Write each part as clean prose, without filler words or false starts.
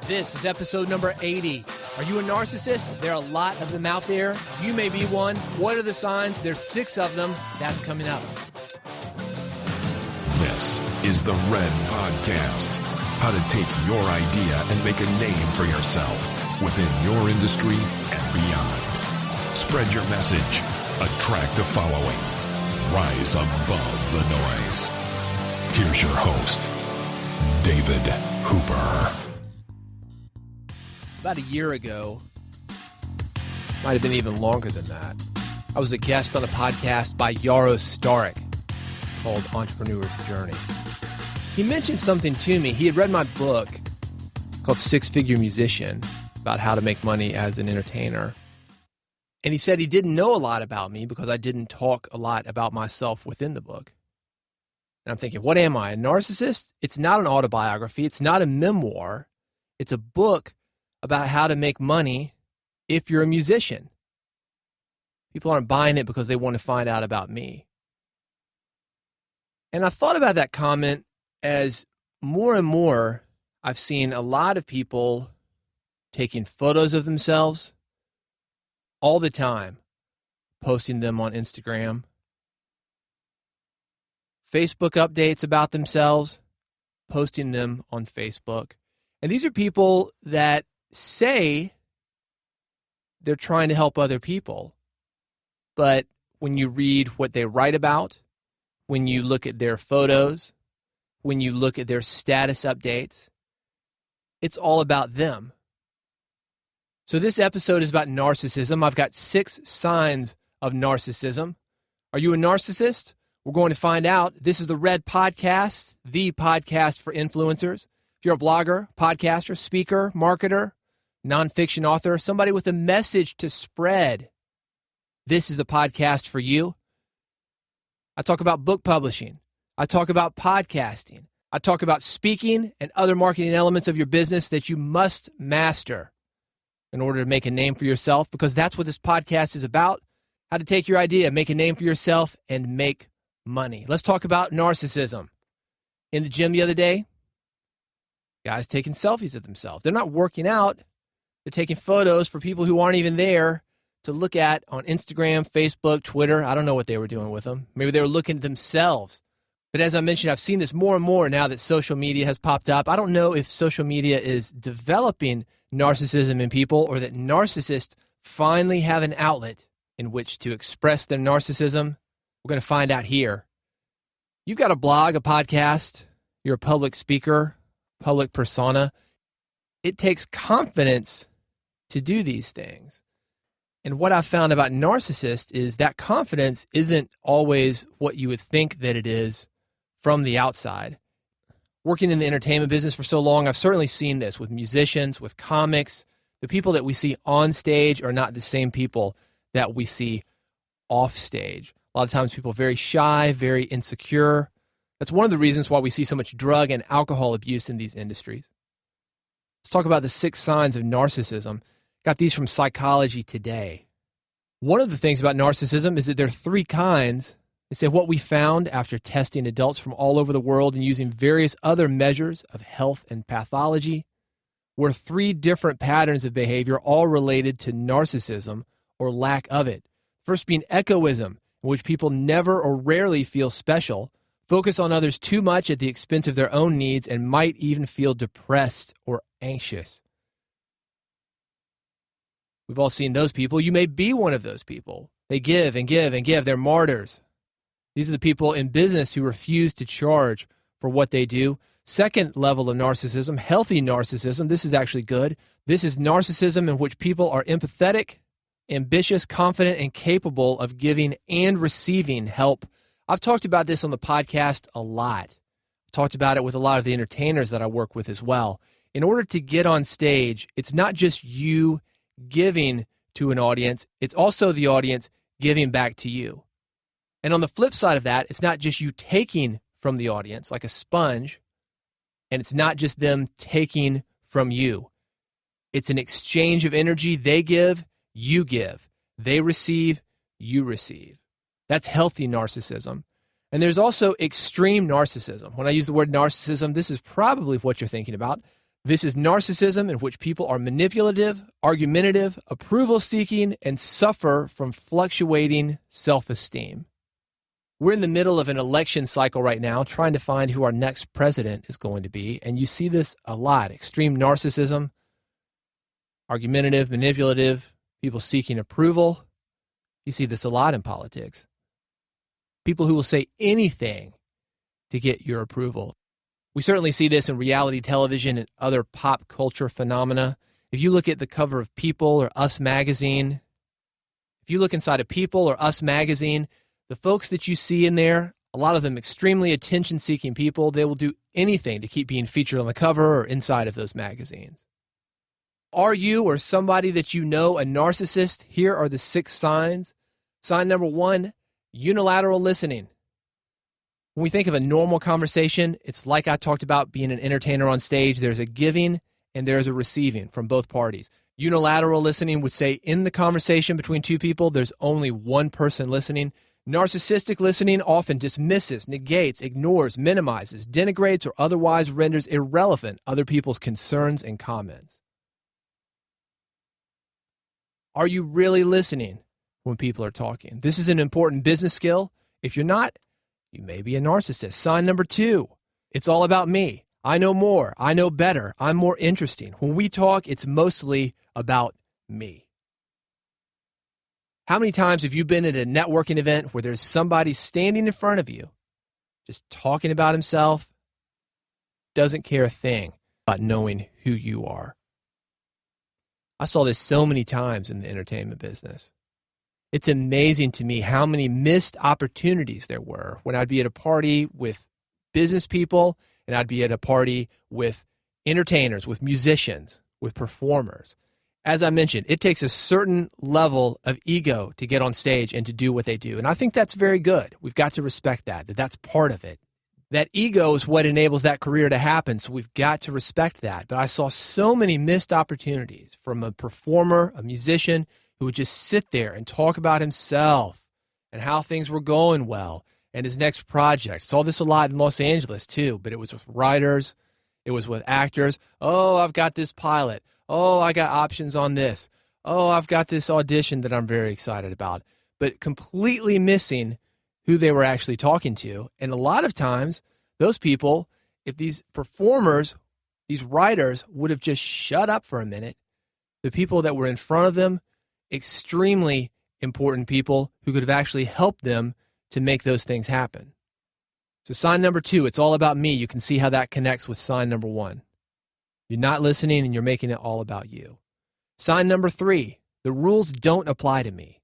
This is episode number 80. Are you a narcissist? There are a lot of them out there. You may be one. What are the signs? There's 6 of them. That's coming up. This is the Red Podcast. How to take your idea and make a name for yourself within your industry and beyond. Spread your message. Attract a following. Rise above the noise. Here's your host, David Hooper. About a year ago, might have been even longer than that, I was a guest on a podcast by Yaros Starik called Entrepreneur's Journey. He mentioned something to me. He had read my book called Six Figure Musician about how to make money as an entertainer. And he said he didn't know a lot about me because I didn't talk a lot about myself within the book. And I'm thinking, what am I, a narcissist? It's not an autobiography. It's not a memoir. It's a book about how to make money if you're a musician. People aren't buying it because they want to find out about me. And I thought about that comment as more and more I've seen a lot of people taking photos of themselves all the time, posting them on Instagram, Facebook updates about themselves, posting them on Facebook. And these are people that say they're trying to help other people. But when you read what they write about, when you look at their photos, when you look at their status updates, it's all about them. So this episode is about narcissism. I've got 6 signs of narcissism. Are you a narcissist? We're going to find out. This is the Red Podcast, the podcast for influencers. If you're a blogger, podcaster, speaker, marketer, nonfiction author, somebody with a message to spread, this is the podcast for you. I talk about book publishing. I talk about podcasting. I talk about speaking and other marketing elements of your business that you must master in order to make a name for yourself, because that's what this podcast is about, how to take your idea, make a name for yourself, and make money. Let's talk about narcissism. In the gym the other day, guys taking selfies of themselves. They're not working out. They're taking photos for people who aren't even there to look at on Instagram, Facebook, Twitter. I don't know what they were doing with them. Maybe they were looking at themselves. But as I mentioned, I've seen this more and more now that social media has popped up. I don't know if social media is developing narcissism in people or that narcissists finally have an outlet in which to express their narcissism. We're going to find out here. You've got a blog, a podcast. You're a public speaker, public persona. It takes confidence to do these things. And what I've found about narcissists is that confidence isn't always what you would think that it is from the outside. Working in the entertainment business for so long, I've certainly seen this with musicians, with comics. The people that we see on stage are not the same people that we see off stage. A lot of times people are very shy, very insecure. That's one of the reasons why we see so much drug and alcohol abuse in these industries. Let's talk about the 6 signs of narcissism. Got these from Psychology Today. One of the things about narcissism is that there are 3 kinds. They say what we found after testing adults from all over the world and using various other measures of health and pathology were 3 different patterns of behavior, all related to narcissism or lack of it. First being egoism, in which people never or rarely feel special, focus on others too much at the expense of their own needs, and might even feel depressed or anxious. We've all seen those people. You may be one of those people. They give and give and give. They're martyrs. These are the people in business who refuse to charge for what they do. Second level of narcissism, healthy narcissism. This is actually good. This is narcissism in which people are empathetic, ambitious, confident, and capable of giving and receiving help. I've talked about this on the podcast a lot. I've talked about it with a lot of the entertainers that I work with as well. In order to get on stage, it's not just you giving to an audience, it's also the audience giving back to you. And on the flip side of that, it's not just you taking from the audience like a sponge, and it's not just them taking from you. It's an exchange of energy. They give, you give. They receive, you receive. That's healthy narcissism. And there's also extreme narcissism. When I use the word narcissism, this is probably what you're thinking about. This is narcissism in which people are manipulative, argumentative, approval-seeking, and suffer from fluctuating self-esteem. We're in the middle of an election cycle right now, trying to find who our next president is going to be, and you see this a lot. Extreme narcissism, argumentative, manipulative, people seeking approval. You see this a lot in politics. People who will say anything to get your approval. We certainly see this in reality television and other pop culture phenomena. If you look at the cover of People or Us Magazine, if you look inside of People or Us Magazine, the folks that you see in there, a lot of them extremely attention-seeking people, they will do anything to keep being featured on the cover or inside of those magazines. Are you or somebody that you know a narcissist? Here are the 6 signs. Sign number 1, unilateral listening. When we think of a normal conversation, it's like I talked about being an entertainer on stage. There's a giving and there's a receiving from both parties. Unilateral listening would say in the conversation between two people, there's only one person listening. Narcissistic listening often dismisses, negates, ignores, minimizes, denigrates, or otherwise renders irrelevant other people's concerns and comments. Are you really listening when people are talking? This is an important business skill. If you're not, you may be a narcissist. Sign number 2, it's all about me. I know more. I know better. I'm more interesting. When we talk, it's mostly about me. How many times have you been at a networking event where there's somebody standing in front of you, just talking about himself, doesn't care a thing about knowing who you are? I saw this so many times in the entertainment business. It's amazing to me how many missed opportunities there were when I'd be at a party with business people and I'd be at a party with entertainers, with musicians, with performers. As I mentioned, it takes a certain level of ego to get on stage and to do what they do. And I think that's very good. We've got to respect that that's part of it. That ego is what enables that career to happen, so we've got to respect that. But I saw so many missed opportunities from a performer, a musician, who would just sit there and talk about himself and how things were going well and his next project. Saw this a lot in Los Angeles too, but it was with writers, it was with actors. Oh, I've got this pilot. Oh, I got options on this. Oh, I've got this audition that I'm very excited about. But completely missing who they were actually talking to. And a lot of times, those people, if these performers, these writers would have just shut up for a minute, the people that were in front of them, extremely important people who could have actually helped them to make those things happen. So sign number 2, it's all about me. You can see how that connects with sign number 1. You're not listening and you're making it all about you. Sign number 3, the rules don't apply to me.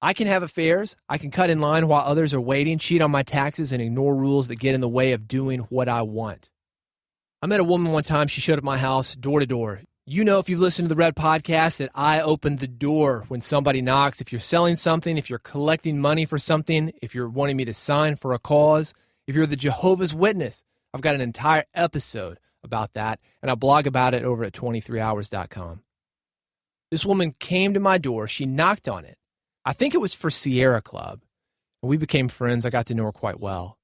I can have affairs. I can cut in line while others are waiting, cheat on my taxes, and ignore rules that get in the way of doing what I want. I met a woman one time. She showed up at my house door to door. You know, if you've listened to the Red Podcast, that I open the door when somebody knocks. If you're selling something, if you're collecting money for something, if you're wanting me to sign for a cause, if you're the Jehovah's Witness, I've got an entire episode about that, and I blog about it over at 23hours.com. This woman came to my door. She knocked on it. I think it was for Sierra Club. And we became friends. I got to know her quite well.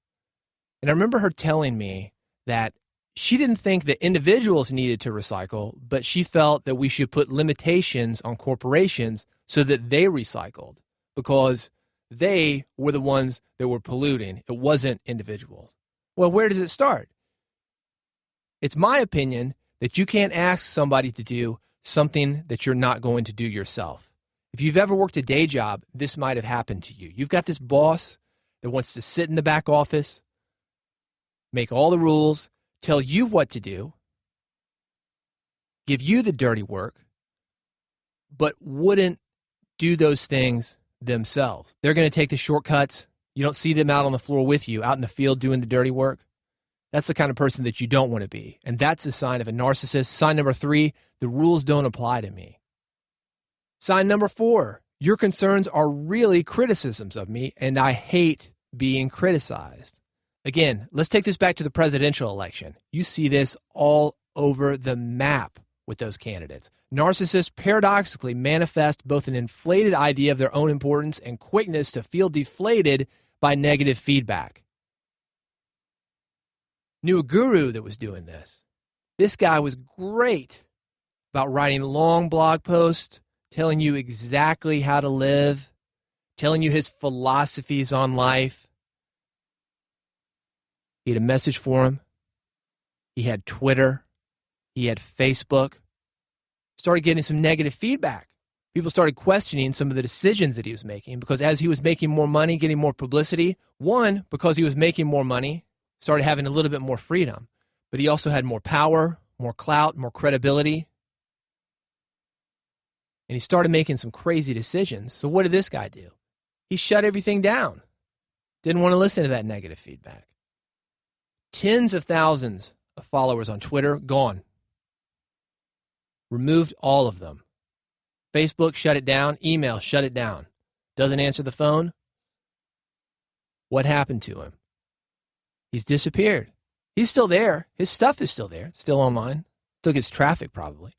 And I remember her telling me that she didn't think that individuals needed to recycle, but she felt that we should put limitations on corporations so that they recycled because they were the ones that were polluting. It wasn't individuals. Well, where does it start? It's my opinion that you can't ask somebody to do something that you're not going to do yourself. If you've ever worked a day job, this might have happened to you. You've got this boss that wants to sit in the back office, make all the rules, tell you what to do, give you the dirty work, but wouldn't do those things themselves. They're going to take the shortcuts. You don't see them out on the floor with you, out in the field doing the dirty work. That's the kind of person that you don't want to be. And that's a sign of a narcissist. Sign number 3, the rules don't apply to me. Sign number 4, your concerns are really criticisms of me, and I hate being criticized. Again, let's take this back to the presidential election. You see this all over the map with those candidates. Narcissists paradoxically manifest both an inflated idea of their own importance and quickness to feel deflated by negative feedback. Knew a guru that was doing this. This guy was great about writing long blog posts, telling you exactly how to live, telling you his philosophies on life. He had a message for him. He had Twitter. He had Facebook. Started getting some negative feedback. People started questioning some of the decisions that he was making because as he was making more money, getting more publicity, one, because he was making more money, started having a little bit more freedom, but he also had more power, more clout, more credibility. And he started making some crazy decisions. So what did this guy do? He shut everything down. Didn't want to listen to that negative feedback. Tens of thousands of followers on Twitter, gone. Removed all of them. Facebook shut it down. Email shut it down. Doesn't answer the phone. What happened to him? He's disappeared. He's still there. His stuff is still there. Still online. Still gets traffic probably.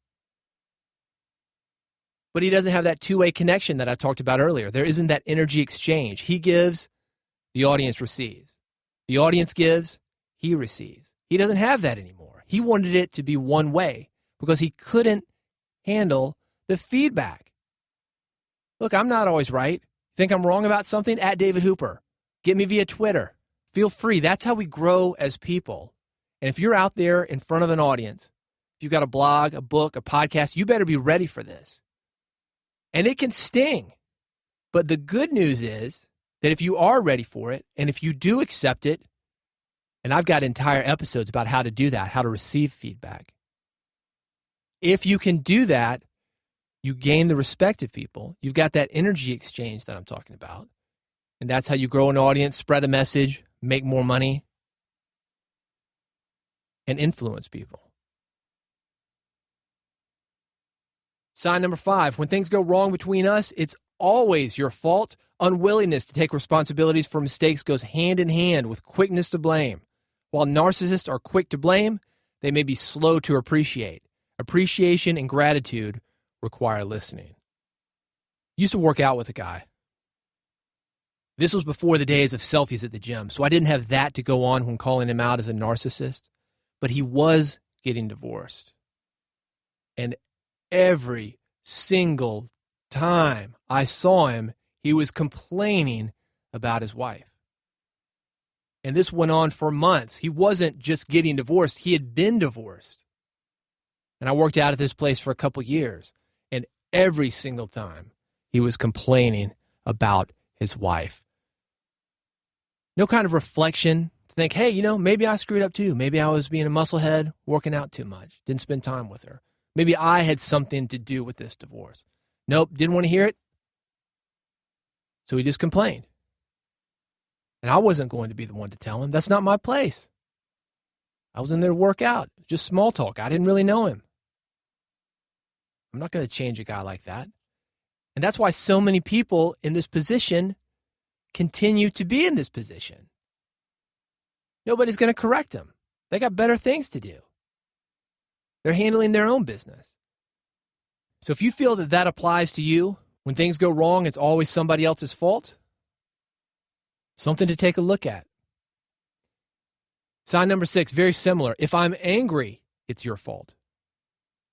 But he doesn't have that two-way connection that I talked about earlier. There isn't that energy exchange. He gives, the audience receives. The audience gives, he receives. He doesn't have that anymore. He wanted it to be one way because he couldn't handle the feedback. Look, I'm not always right. Think I'm wrong about something? At David Hooper. Get me via Twitter. Feel free. That's how we grow as people. And if you're out there in front of an audience, if you've got a blog, a book, a podcast, you better be ready for this. And it can sting. But the good news is that if you are ready for it, and if you do accept it, and I've got entire episodes about how to do that, how to receive feedback. If you can do that, you gain the respect of people. You've got that energy exchange that I'm talking about. And that's how you grow an audience, spread a message, make more money, and influence people. Sign number 5, when things go wrong between us, it's always your fault. Unwillingness to take responsibilities for mistakes goes hand in hand with quickness to blame. While narcissists are quick to blame, they may be slow to appreciate. Appreciation and gratitude require listening. Used to work out with a guy. This was before the days of selfies at the gym, so I didn't have that to go on when calling him out as a narcissist, but he was getting divorced. And every single time I saw him, he was complaining about his wife. And this went on for months. He wasn't just getting divorced, he had been divorced. And I worked out at this place for a couple years. And every single time, he was complaining about his wife. No kind of reflection to think, hey, maybe I screwed up too. Maybe I was being a musclehead, working out too much, didn't spend time with her. Maybe I had something to do with this divorce. Nope, didn't want to hear it. So he just complained. And I wasn't going to be the one to tell him. That's not my place. I was in there to work out. Just small talk. I didn't really know him. I'm not going to change a guy like that. And that's why so many people in this position continue to be in this position. Nobody's going to correct them. They got better things to do. They're handling their own business. So if you feel that that applies to you, when things go wrong, it's always somebody else's fault, something to take a look at. Sign number 6, very similar. If I'm angry, it's your fault.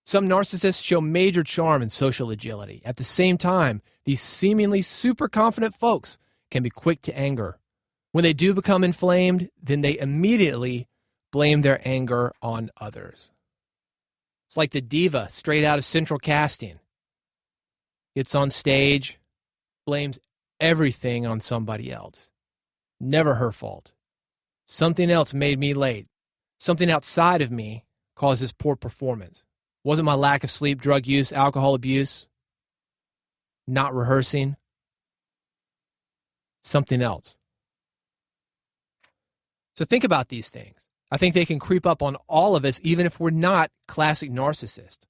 Some narcissists show major charm and social agility. At the same time, these seemingly super confident folks can be quick to anger. When they do become inflamed, then they immediately blame their anger on others. It's like the diva straight out of Central Casting. Gets on stage, blames everything on somebody else. Never her fault. Something else made me late. Something outside of me causes poor performance. Wasn't my lack of sleep, drug use, alcohol abuse, not rehearsing. Something else. So think about these things. I think they can creep up on all of us, even if we're not classic narcissists.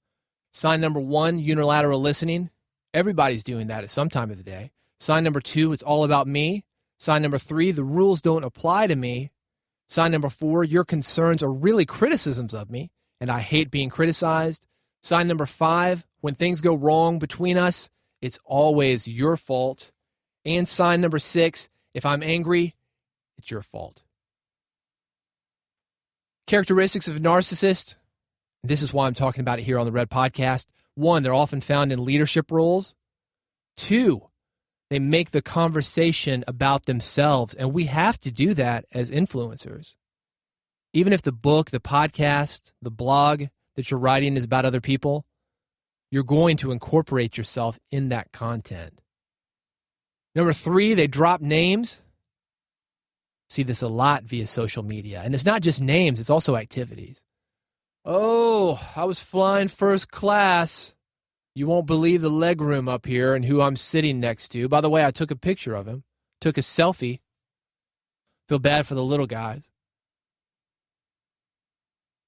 Sign number 1, unilateral listening. Everybody's doing that at some time of the day. Sign number 2, it's all about me. Sign number 3, the rules don't apply to me. Sign number 4, your concerns are really criticisms of me, and I hate being criticized. Sign number 5, when things go wrong between us, it's always your fault. And sign number 6, if I'm angry, it's your fault. Characteristics of a narcissist: This is why I'm talking about it here on the Red Podcast. 1, they're often found in leadership roles. 2, they make the conversation about themselves, and we have to do that as influencers. Even if the book, the podcast, the blog that you're writing is about other people, you're going to incorporate yourself in that content. Number 3, they drop names. See this a lot via social media. And it's not just names, it's also activities. Oh, I was flying first class. You won't believe the legroom up here and who I'm sitting next to. By the way, I took a picture of him, took a selfie. Feel bad for the little guys.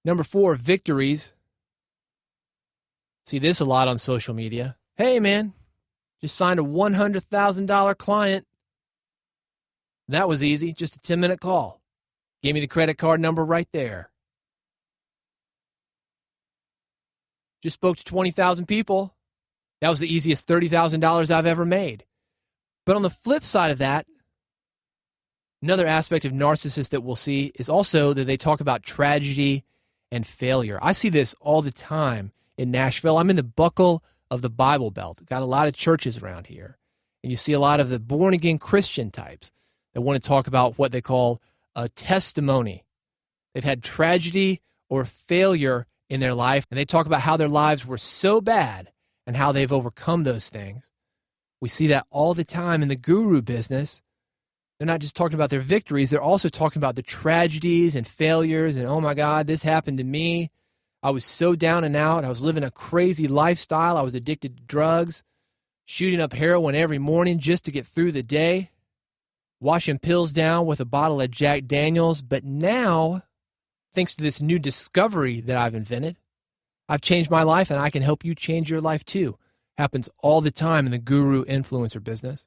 Number 4, victories. See this a lot on social media. Hey, man, just signed a $100,000 client. That was easy, just a 10-minute call. Gave me the credit card number right there. Just spoke to 20,000 people. That was the easiest $30,000 I've ever made. But on the flip side of that, another aspect of narcissists that we'll see is also that they talk about tragedy and failure. I see this all the time in Nashville. I'm in the buckle of the Bible Belt. Got a lot of churches around here. And you see a lot of the born-again Christian types that want to talk about what they call a testimony. They've had tragedy or failure in their life, and they talk about how their lives were so bad and how they've overcome those things. We see that all the time in the guru business. They're not just talking about their victories, they're also talking about the tragedies and failures and, oh my God, this happened to me. I was so down and out. I was living a crazy lifestyle. I was addicted to drugs, shooting up heroin every morning just to get through the day, washing pills down with a bottle of Jack Daniels. But now, thanks to this new discovery that I've invented, I've changed my life, and I can help you change your life too. Happens all the time in the guru influencer business.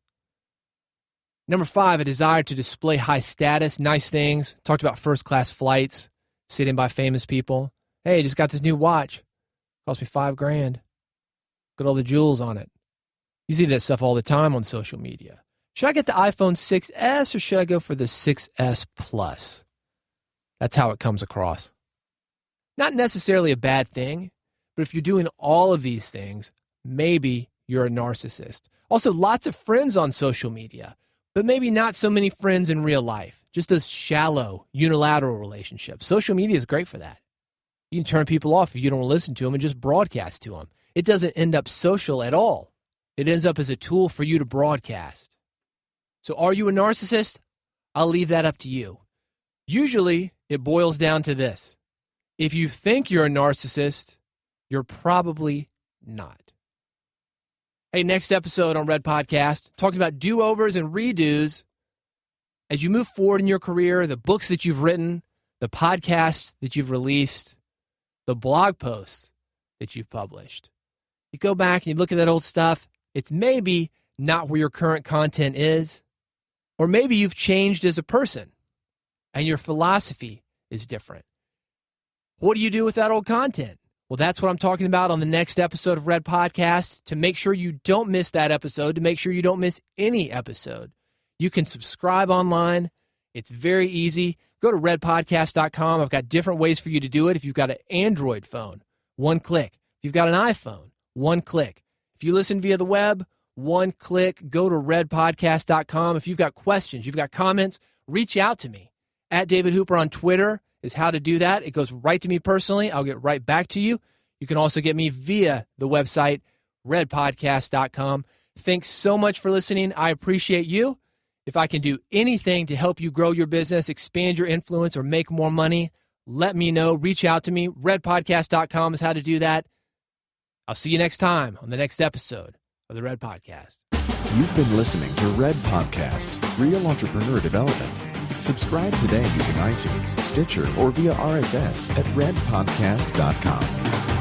Number 5, a desire to display high status, nice things. Talked about first-class flights, sitting by famous people. Hey, just got this new watch. Cost me $5,000. Got all the jewels on it. You see that stuff all the time on social media. Should I get the iPhone 6S or should I go for the 6S Plus? That's how it comes across. Not necessarily a bad thing, but if you're doing all of these things, maybe you're a narcissist. Also, lots of friends on social media, but maybe not so many friends in real life. Just a shallow, unilateral relationship. Social media is great for that. You can turn people off if you don't listen to them and just broadcast to them. It doesn't end up social at all. It ends up as a tool for you to broadcast. So are you a narcissist? I'll leave that up to you. Usually, it boils down to this. If you think you're a narcissist, you're probably not. Hey, next episode on Red Podcast, talking about do-overs and redos. As you move forward in your career, the books that you've written, the podcasts that you've released, the blog posts that you've published. You go back and you look at that old stuff, it's maybe not where your current content is, or maybe you've changed as a person and your philosophy is different. What do you do with that old content? Well, that's what I'm talking about on the next episode of Red Podcast. To make sure you don't miss that episode, to make sure you don't miss any episode, you can subscribe online. It's very easy. Go to redpodcast.com. I've got different ways for you to do it. If you've got an Android phone, 1 click. If you've got an iPhone, 1 click. If you listen via the web, 1 click. Go to redpodcast.com. If you've got questions, you've got comments, reach out to me. At David Hooper on Twitter is how to do that. It goes right to me personally. I'll get right back to you. You can also get me via the website, redpodcast.com. Thanks so much for listening. I appreciate you. If I can do anything to help you grow your business, expand your influence, or make more money, let me know. Reach out to me. Redpodcast.com is how to do that. I'll see you next time on the next episode of the Red Podcast. You've been listening to Red Podcast, Real Entrepreneur Development. Subscribe today using iTunes, Stitcher, or via RSS at redpodcast.com.